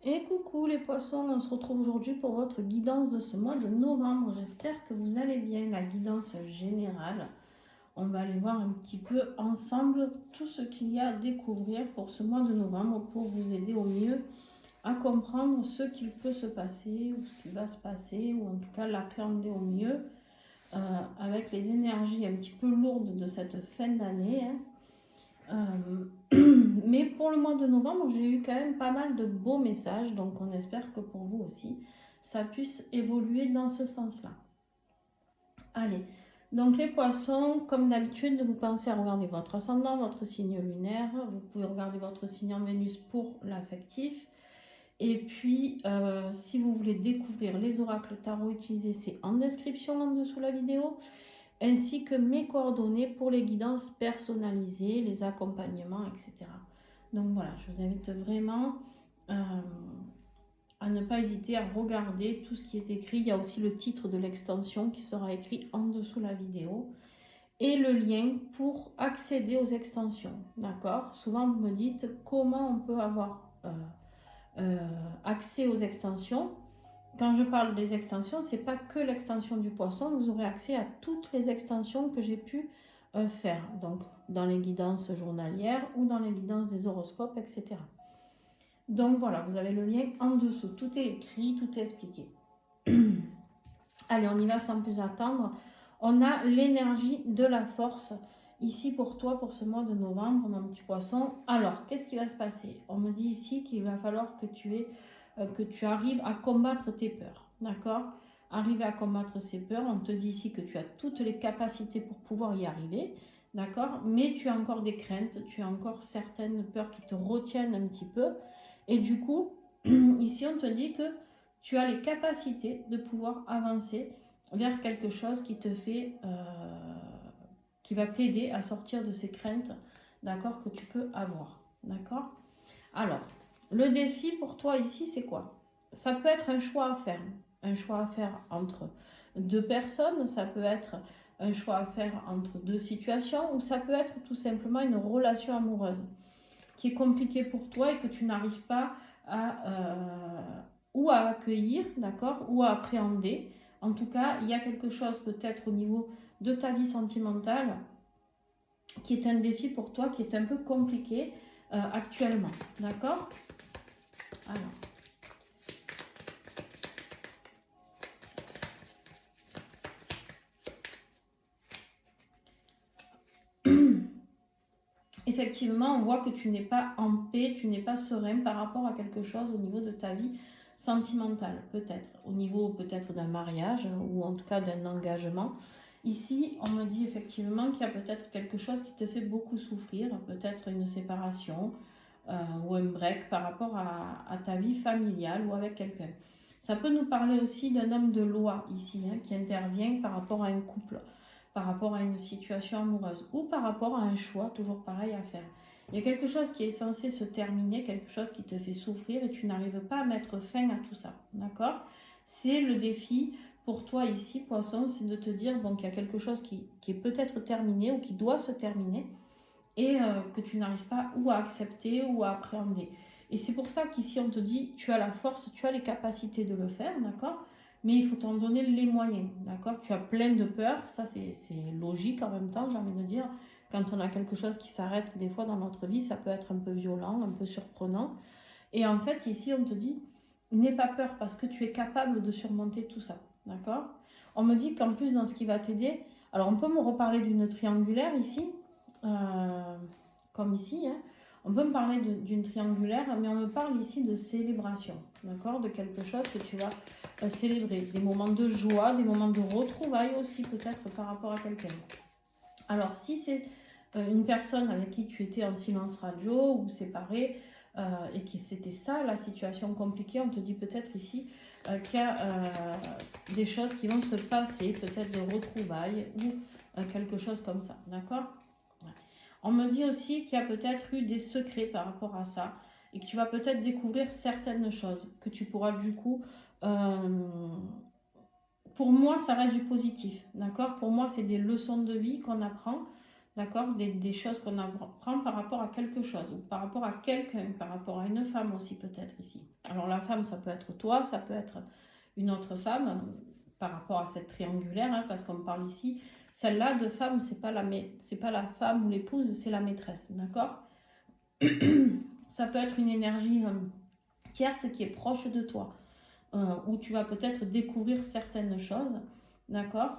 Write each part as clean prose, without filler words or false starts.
Et coucou les poissons, on se retrouve aujourd'hui pour votre guidance de ce mois de novembre. J'espère que vous allez bien, la guidance générale. On va aller voir un petit peu ensemble tout ce qu'il y a à découvrir pour ce mois de novembre pour vous aider au mieux à comprendre ce qu'il peut se passer ou ce qui va se passer ou en tout cas l'appréhender au mieux avec les énergies un petit peu lourdes de cette fin d'année. Mais pour le mois de novembre, j'ai eu quand même pas mal de beaux messages, donc on espère que pour vous aussi, ça puisse évoluer dans ce sens-là. Allez, donc les poissons, comme d'habitude, vous pensez à regarder votre ascendant, votre signe lunaire, vous pouvez regarder votre signe en Vénus pour l'affectif. Et puis, si vous voulez découvrir les oracles tarot utilisés, c'est en description en dessous de la vidéo, ainsi que mes coordonnées pour les guidances personnalisées, les accompagnements, etc. Donc voilà, je vous invite vraiment à ne pas hésiter à regarder tout ce qui est écrit. Il y a aussi le titre de l'extension qui sera écrit en dessous de la vidéo et le lien pour accéder aux extensions. D'accord? Souvent, vous me dites comment on peut avoir accès aux extensions. Quand je parle des extensions, c'est pas que l'extension du poisson, vous aurez accès à toutes les extensions que j'ai pu faire, donc dans les guidances journalières ou dans les guidances des horoscopes, etc. Donc voilà, vous avez le lien en dessous, tout est écrit, tout est expliqué. Allez, on y va sans plus attendre. On a l'énergie de la force ici pour toi, pour ce mois de novembre, mon petit poisson. Alors, qu'est-ce qui va se passer? On me dit ici qu'il va falloir que tu arrives à combattre tes peurs, d'accord? Arriver à combattre ces peurs, on te dit ici que tu as toutes les capacités pour pouvoir y arriver, d'accord? Mais tu as encore des craintes, tu as encore certaines peurs qui te retiennent un petit peu. Et du coup, ici, on te dit que tu as les capacités de pouvoir avancer vers quelque chose qui te fait, qui va t'aider à sortir de ces craintes, d'accord, que tu peux avoir, d'accord. Alors, le défi pour toi ici, c'est quoi? Ça peut être un choix à faire entre deux personnes, ça peut être un choix à faire entre deux situations, ou ça peut être tout simplement une relation amoureuse qui est compliquée pour toi et que tu n'arrives pas à ou à accueillir, d'accord, ou à appréhender. En tout cas, il y a quelque chose peut-être au niveau de ta vie sentimentale qui est un défi pour toi, qui est un peu compliqué actuellement, d'accord. Alors, effectivement, on voit que tu n'es pas en paix, tu n'es pas serein par rapport à quelque chose au niveau de ta vie sentimentale, peut-être, au niveau peut-être d'un mariage ou en tout cas d'un engagement. Ici, on me dit effectivement qu'il y a peut-être quelque chose qui te fait beaucoup souffrir, peut-être une séparation ou un break par rapport à ta vie familiale ou avec quelqu'un. Ça peut nous parler aussi d'un homme de loi ici, hein, qui intervient par rapport à un couple, par rapport à une situation amoureuse ou par rapport à un choix, toujours pareil à faire. Il y a quelque chose qui est censé se terminer, quelque chose qui te fait souffrir et tu n'arrives pas à mettre fin à tout ça, d'accord? C'est le défi pour toi ici, poisson, c'est de te dire bon, qu'il y a quelque chose qui est peut-être terminé ou qui doit se terminer et que tu n'arrives pas ou à accepter ou à appréhender. Et c'est pour ça qu'ici on te dit tu as la force, tu as les capacités de le faire, d'accord? Mais il faut t'en donner les moyens, d'accord? Tu as plein de peurs, ça c'est logique en même temps, j'ai envie de dire. Quand on a quelque chose qui s'arrête des fois dans notre vie, ça peut être un peu violent, un peu surprenant. Et en fait, ici, on te dit, n'aie pas peur parce que tu es capable de surmonter tout ça, d'accord? On me dit qu'en plus, dans ce qui va t'aider, alors on peut me reparler d'une triangulaire ici, comme ici, hein. On peut me parler d'une triangulaire, mais on me parle ici de célébration, d'accord? De quelque chose que tu vas célébrer, des moments de joie, des moments de retrouvailles aussi peut-être par rapport à quelqu'un. Alors si c'est une personne avec qui tu étais en silence radio ou séparé et que c'était ça la situation compliquée, on te dit peut-être ici qu'il y a des choses qui vont se passer, peut-être des retrouvailles ou quelque chose comme ça, d'accord? On me dit aussi qu'il y a peut-être eu des secrets par rapport à ça et que tu vas peut-être découvrir certaines choses que tu pourras du coup... pour moi, ça reste du positif, d'accord? Pour moi, c'est des leçons de vie qu'on apprend, d'accord, des choses qu'on apprend par rapport à quelque chose, ou par rapport à quelqu'un, par rapport à une femme aussi peut-être ici. Alors la femme, ça peut être toi, ça peut être une autre femme, par rapport à cette triangulaire, hein, parce qu'on parle ici, celle-là de femme, c'est pas la femme ou l'épouse, c'est la maîtresse, d'accord. Ça peut être une énergie tierce qui est proche de toi, où tu vas peut-être découvrir certaines choses, d'accord.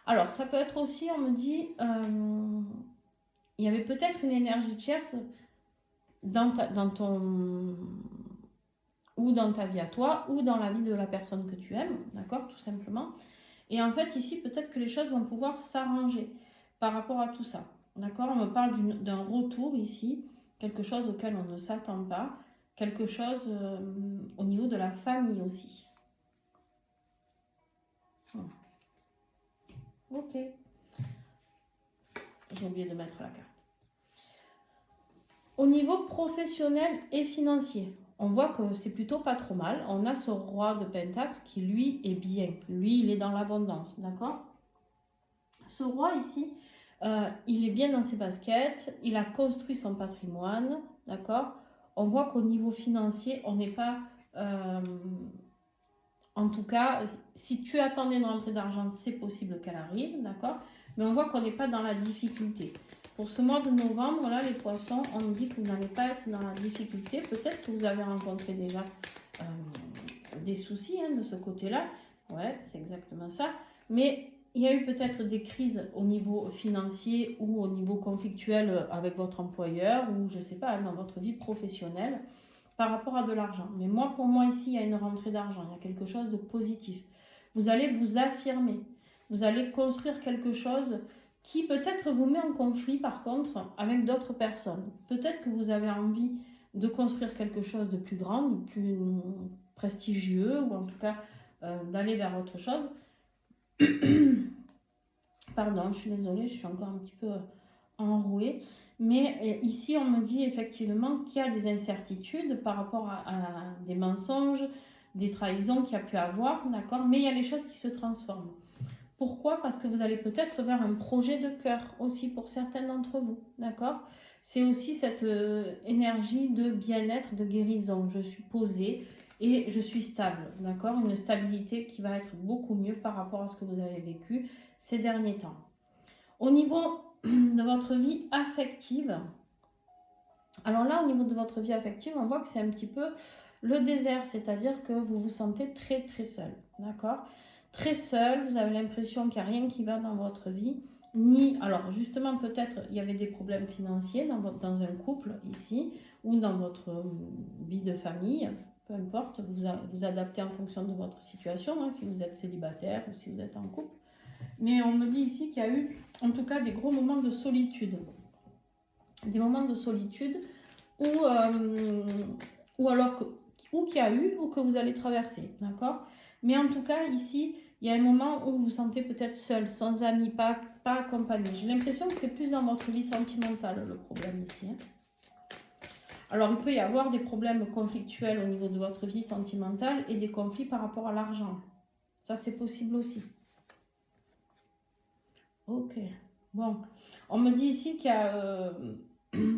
Alors, ça peut être aussi, on me dit, il y avait peut-être une énergie tierce dans ton ou dans ta vie à toi, ou dans la vie de la personne que tu aimes, d'accord, tout simplement. Et en fait, ici, peut-être que les choses vont pouvoir s'arranger par rapport à tout ça, d'accord. On me parle d'un retour ici, quelque chose auquel on ne s'attend pas, quelque chose au niveau de la famille aussi. Ok. J'ai oublié de mettre la carte. Au niveau professionnel et financier, on voit que c'est plutôt pas trop mal. On a ce roi de Pentacle qui, lui, est bien. Lui, il est dans l'abondance, d'accord. Ce roi ici, il est bien dans ses baskets. Il a construit son patrimoine, d'accord. On voit qu'au niveau financier, on n'est pas... en tout cas, si tu attendais une rentrée d'argent, c'est possible qu'elle arrive, d'accord. Mais on voit qu'on n'est pas dans la difficulté. Pour ce mois de novembre, là, les poissons, on nous dit que vous n'allez pas être dans la difficulté. Peut-être que vous avez rencontré déjà des soucis de ce côté-là. Ouais, c'est exactement ça. Mais il y a eu peut-être des crises au niveau financier ou au niveau conflictuel avec votre employeur ou, je ne sais pas, dans votre vie professionnelle par rapport à de l'argent. Mais moi, pour moi, ici, il y a une rentrée d'argent. Il y a quelque chose de positif. Vous allez vous affirmer. Vous allez construire quelque chose qui peut-être vous met en conflit par contre avec d'autres personnes. Peut-être que vous avez envie de construire quelque chose de plus grand, de plus prestigieux, ou en tout cas d'aller vers autre chose. Pardon, je suis désolée, je suis encore un petit peu enrouée. Mais ici, on me dit effectivement qu'il y a des incertitudes par rapport à des mensonges, des trahisons qu'il y a pu avoir, d'accord. Mais il y a les choses qui se transforment. Pourquoi? Parce que vous allez peut-être vers un projet de cœur aussi pour certains d'entre vous, d'accord? C'est aussi cette énergie de bien-être, de guérison. Je suis posée et je suis stable, d'accord? Une stabilité qui va être beaucoup mieux par rapport à ce que vous avez vécu ces derniers temps. Au niveau de votre vie affective, alors là, au niveau de votre vie affective, on voit que c'est un petit peu le désert, c'est-à-dire que vous vous sentez très très seul, d'accord? Très seul, vous avez l'impression qu'il n'y a rien qui va dans votre vie, alors justement peut-être il y avait des problèmes financiers dans un couple ici, ou dans votre vie de famille, peu importe, vous adaptez en fonction de votre situation, si vous êtes célibataire ou si vous êtes en couple. Mais on me dit ici qu'il y a eu en tout cas des gros moments de solitude. Des moments de solitude ou qu'il y a eu ou que vous allez traverser, d'accord. Mais en tout cas, ici, il y a un moment où vous vous sentez peut-être seul, sans amis, pas accompagné. J'ai l'impression que c'est plus dans votre vie sentimentale le problème ici. Alors, il peut y avoir des problèmes conflictuels au niveau de votre vie sentimentale et des conflits par rapport à l'argent. Ça, c'est possible aussi. Ok. Bon, on me dit ici qu'il y a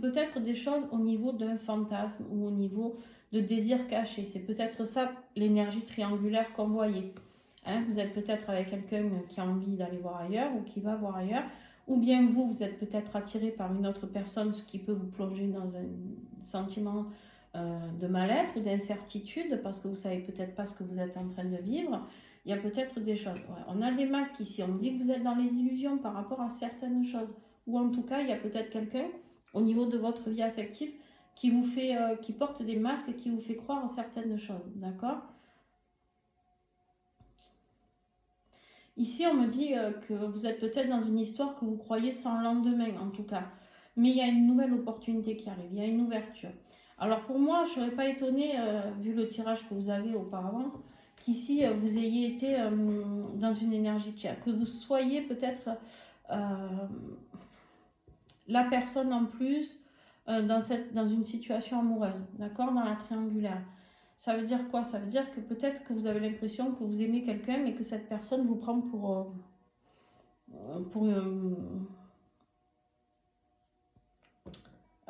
peut-être des choses au niveau d'un fantasme ou au niveau de désir caché. C'est peut-être ça l'énergie triangulaire qu'on voyait. Vous êtes peut-être avec quelqu'un qui a envie d'aller voir ailleurs ou qui va voir ailleurs. Ou bien vous êtes peut-être attiré par une autre personne, ce qui peut vous plonger dans un sentiment de mal-être ou d'incertitude parce que vous ne savez peut-être pas ce que vous êtes en train de vivre. Il y a peut-être des choses. Ouais, on a des masques ici. On me dit que vous êtes dans les illusions par rapport à certaines choses. Ou en tout cas, il y a peut-être quelqu'un au niveau de votre vie affective qui vous fait, qui porte des masques et qui vous fait croire à certaines choses. D'accord? Ici, on me dit que vous êtes peut-être dans une histoire que vous croyez sans lendemain, en tout cas. Mais il y a une nouvelle opportunité qui arrive. Il y a une ouverture. Alors pour moi, je ne serais pas étonnée, vu le tirage que vous avez auparavant, qu'ici vous ayez été dans une énergie tiers, que vous soyez peut-être la personne en plus dans une situation amoureuse, d'accord, dans la triangulaire. Ça veut dire quoi? Ça veut dire que peut-être que vous avez l'impression que vous aimez quelqu'un, mais que cette personne vous prend pour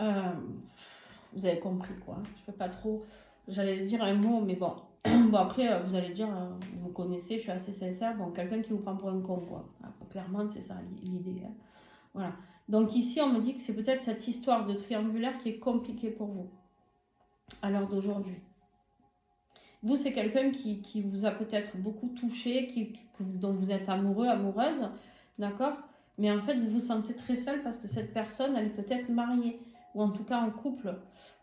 Euh, vous avez compris quoi. Je peux pas trop. J'allais dire un mot, mais bon. Bon, après, vous allez dire, vous connaissez, je suis assez sincère. Bon, quelqu'un qui vous prend pour un con, quoi. Clairement, c'est ça l'idée. Hein. Voilà. Donc ici, on me dit que c'est peut-être cette histoire de triangulaire qui est compliquée pour vous à l'heure d'aujourd'hui. Vous, c'est quelqu'un qui vous a peut-être beaucoup touché, dont vous êtes amoureux, amoureuse, d'accord? Mais en fait, vous vous sentez très seul parce que cette personne, elle est peut-être mariée, ou en tout cas en couple.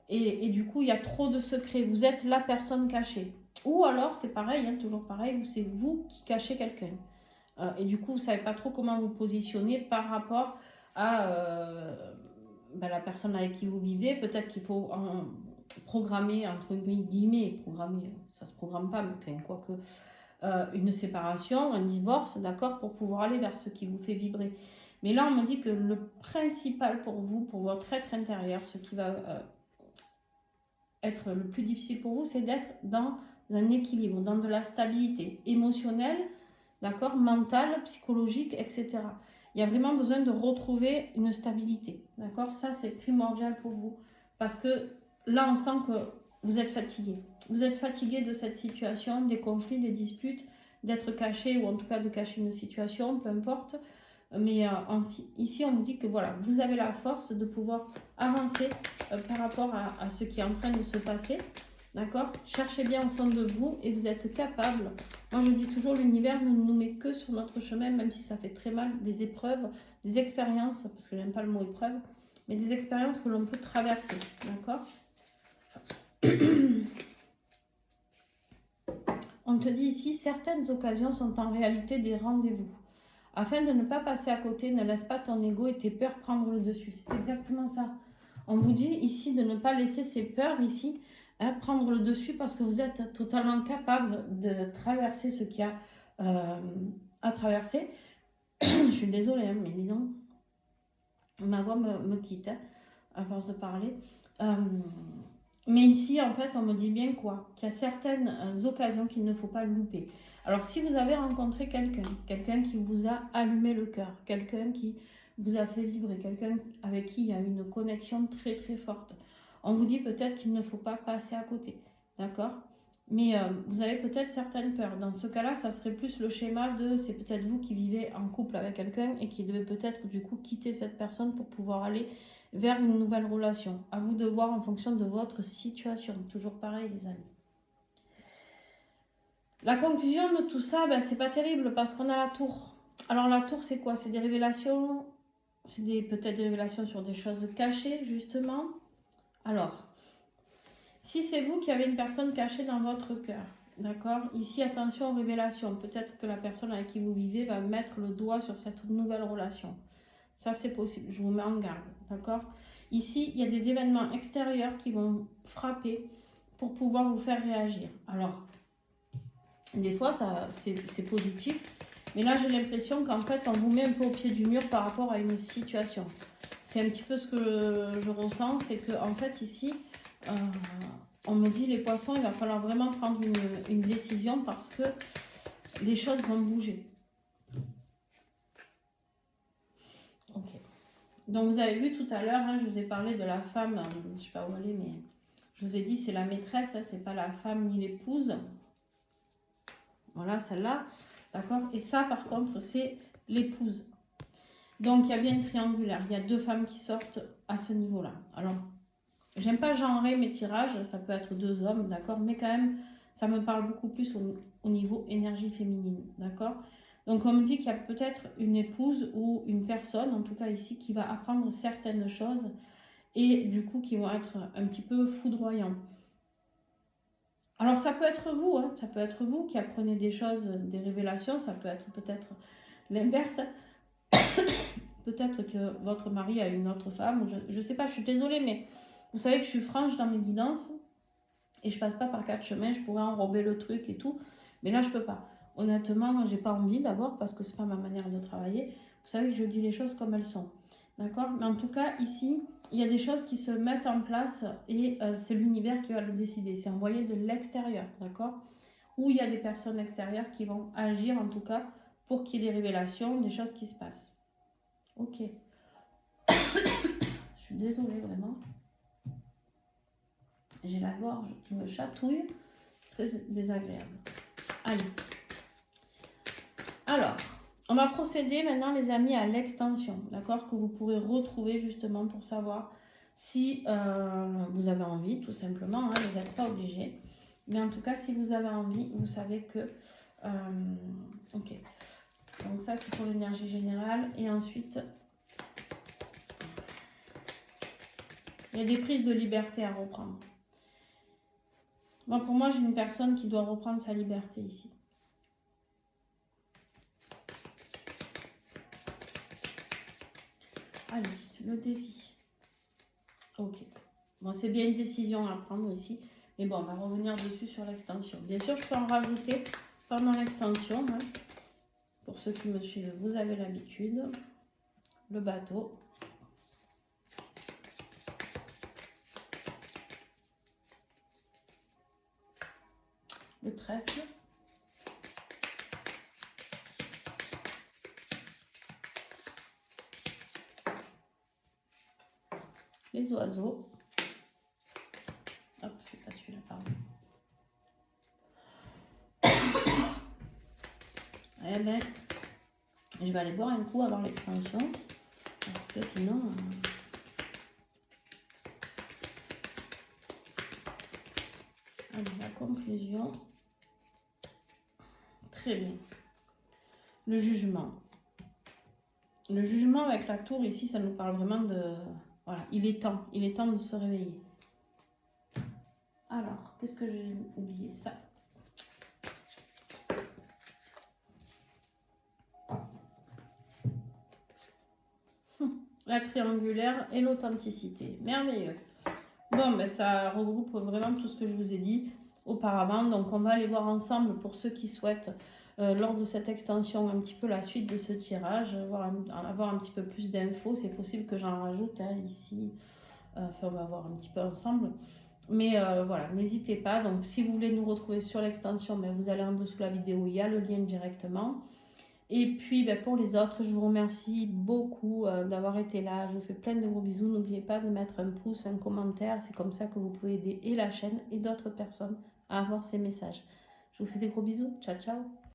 Et du coup, il y a trop de secrets. Vous êtes la personne cachée. Ou alors, c'est pareil, hein, toujours pareil, c'est vous qui cachez quelqu'un. Et du coup, vous ne savez pas trop comment vous positionner par rapport à la personne avec qui vous vivez. Peut-être qu'il faut programmer, entre guillemets, programmer, ça ne se programme pas, mais enfin, quoique, une séparation, un divorce, d'accord, pour pouvoir aller vers ce qui vous fait vibrer. Mais là, on me dit que le principal pour vous, pour votre être intérieur, ce qui va être le plus difficile pour vous, c'est d'être dans un équilibre, dans de la stabilité émotionnelle, d'accord, mentale, psychologique, etc. Il y a vraiment besoin de retrouver une stabilité, d'accord. Ça, c'est primordial pour vous, parce que là, on sent que vous êtes fatigué. Vous êtes fatigué de cette situation, des conflits, des disputes, d'être caché, ou en tout cas de cacher une situation, peu importe. Mais ici, on me dit que voilà, vous avez la force de pouvoir avancer par rapport à ce qui est en train de se passer. D'accord? Cherchez bien au fond de vous et vous êtes capable. Moi, je dis toujours, l'univers ne nous met que sur notre chemin, même si ça fait très mal, des épreuves, des expériences, parce que j'aime pas le mot épreuve, mais des expériences que l'on peut traverser. D'accord? On te dit ici, certaines occasions sont en réalité des rendez-vous. Afin de ne pas passer à côté, ne laisse pas ton ego et tes peurs prendre le dessus. C'est exactement ça. On vous dit ici de ne pas laisser ces peurs ici prendre le dessus parce que vous êtes totalement capable de traverser ce qu'il y a à traverser. Je suis désolée, hein, mais dis donc, ma voix me quitte hein, à force de parler. Mais ici, en fait, on me dit bien quoi? Qu'il y a certaines occasions qu'il ne faut pas louper. Alors, si vous avez rencontré quelqu'un qui vous a allumé le cœur, quelqu'un qui vous a fait vibrer, quelqu'un avec qui il y a une connexion très très forte, on vous dit peut-être qu'il ne faut pas passer à côté, d'accord? Mais vous avez peut-être certaines peurs. Dans ce cas-là, ça serait plus le schéma de c'est peut-être vous qui vivez en couple avec quelqu'un et qui devez peut-être du coup quitter cette personne pour pouvoir aller vers une nouvelle relation. À vous de voir en fonction de votre situation. Toujours pareil, les amis. La conclusion de tout ça, ben, c'est pas terrible parce qu'on a la tour. Alors la tour, c'est quoi? C'est des révélations, c'est peut-être des révélations sur des choses cachées, justement. Alors, si c'est vous qui avez une personne cachée dans votre cœur, d'accord? Ici, attention aux révélations. Peut-être que la personne avec qui vous vivez va mettre le doigt sur cette nouvelle relation. Ça, c'est possible. Je vous mets en garde, d'accord? Ici, il y a des événements extérieurs qui vont frapper pour pouvoir vous faire réagir. Alors, des fois, c'est positif. Mais là, j'ai l'impression qu'en fait, on vous met un peu au pied du mur par rapport à une situation. C'est un petit peu ce que je ressens. C'est qu'en fait, ici, on me dit, les poissons, il va falloir vraiment prendre une décision parce que les choses vont bouger. Ok. Donc, vous avez vu tout à l'heure, hein, je vous ai parlé de la femme, je ne sais pas où elle est, mais je vous ai dit, c'est la maîtresse, hein, c'est pas la femme ni l'épouse. Voilà, celle-là. D'accord? Et ça, par contre, c'est l'épouse. Donc, il y a bien une triangulaire. Il y a deux femmes qui sortent à ce niveau-là. Alors, j'aime pas genrer mes tirages. Ça peut être deux hommes, d'accord? Mais quand même, ça me parle beaucoup plus au niveau énergie féminine, d'accord? Donc, on me dit qu'il y a peut-être une épouse ou une personne, en tout cas ici, qui va apprendre certaines choses et du coup, qui vont être un petit peu foudroyants. Alors ça peut être vous, hein, ça peut être vous qui apprenez des choses, des révélations, ça peut être peut-être l'inverse. Peut-être que votre mari a une autre femme, je ne sais pas, je suis désolée, mais vous savez que je suis franche dans mes guidances et je passe pas par quatre chemins, je pourrais enrober le truc et tout, mais là je peux pas. Honnêtement, j'ai pas envie d'abord parce que c'est pas ma manière de travailler. Vous savez que je dis les choses comme elles sont. D'accord? Mais en tout cas, ici, il y a des choses qui se mettent en place et c'est l'univers qui va le décider. C'est envoyé de l'extérieur, d'accord? Ou il y a des personnes extérieures qui vont agir en tout cas pour qu'il y ait des révélations, des choses qui se passent. Ok. Je Je suis désolée, vraiment. J'ai la gorge qui me chatouille. C'est très désagréable. Allez. Alors, on va procéder maintenant, les amis, à l'extension. D'accord? Que vous pourrez retrouver justement pour savoir si vous avez envie, tout simplement. Hein, vous n'êtes pas obligé. Mais en tout cas, si vous avez envie, vous savez que... ok. Donc ça, c'est pour l'énergie générale. Et ensuite... il y a des prises de liberté à reprendre. Bon, pour moi, j'ai une personne qui doit reprendre sa liberté ici. Allez, le défi. Ok. Bon, c'est bien une décision à prendre ici. Mais bon, on va revenir dessus sur l'extension. Bien sûr, je peux en rajouter pendant l'extension. Hein. Pour ceux qui me suivent, vous avez l'habitude. Le bateau. Le trèfle. Les oiseaux. Hop, c'est pas celui-là, pardon. Eh ben, je vais aller boire un coup avant l'extension. Parce que sinon... allez, la conclusion. Très bien. Le jugement. Le jugement avec la tour ici, ça nous parle vraiment de... voilà, il est temps de se réveiller. Alors, qu'est-ce que j'ai oublié? Ça. La triangulaire et l'authenticité. Merveilleux. Bon, ben ça regroupe vraiment tout ce que je vous ai dit auparavant. Donc, on va aller voir ensemble pour ceux qui souhaitent, lors de cette extension, un petit peu la suite de ce tirage, avoir un petit peu plus d'infos. C'est possible que j'en rajoute hein, ici. Enfin, on va voir un petit peu ensemble. Mais voilà, n'hésitez pas. Donc, si vous voulez nous retrouver sur l'extension, ben, vous allez en dessous de la vidéo, il y a le lien directement. Et puis, ben, pour les autres, je vous remercie beaucoup d'avoir été là. Je vous fais plein de gros bisous. N'oubliez pas de mettre un pouce, un commentaire. C'est comme ça que vous pouvez aider et la chaîne et d'autres personnes à avoir ces messages. Je vous fais des gros bisous. Ciao, ciao.